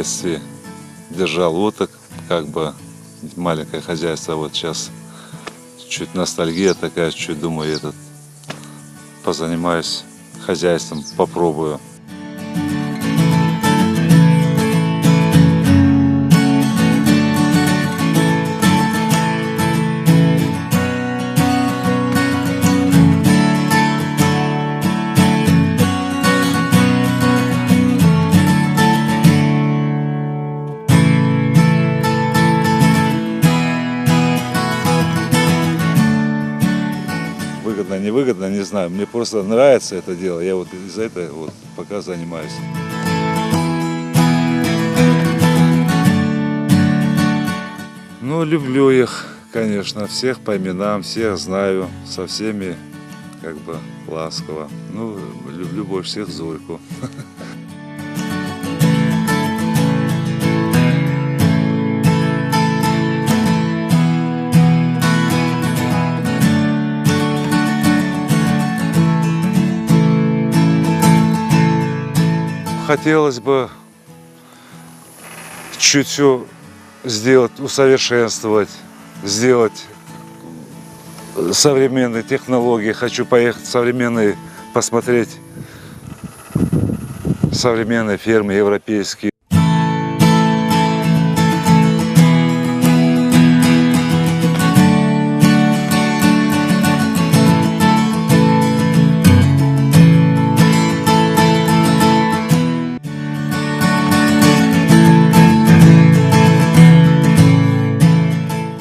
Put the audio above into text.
детстве держал уток, как бы маленькое хозяйство. Вот сейчас чуть ностальгия такая, чуть думаю, позанимаюсь хозяйством, попробую. Выгодно, невыгодно, не знаю. Мне просто нравится это дело. Я вот из-за этого вот пока занимаюсь. Ну, люблю их, конечно, всех по именам, всех знаю, со всеми как бы ласково. Ну, люблю больше всех Зойку. Хотелось бы чуть все сделать, усовершенствовать, сделать современные технологии. Хочу поехать современные, посмотреть современные фермы европейские.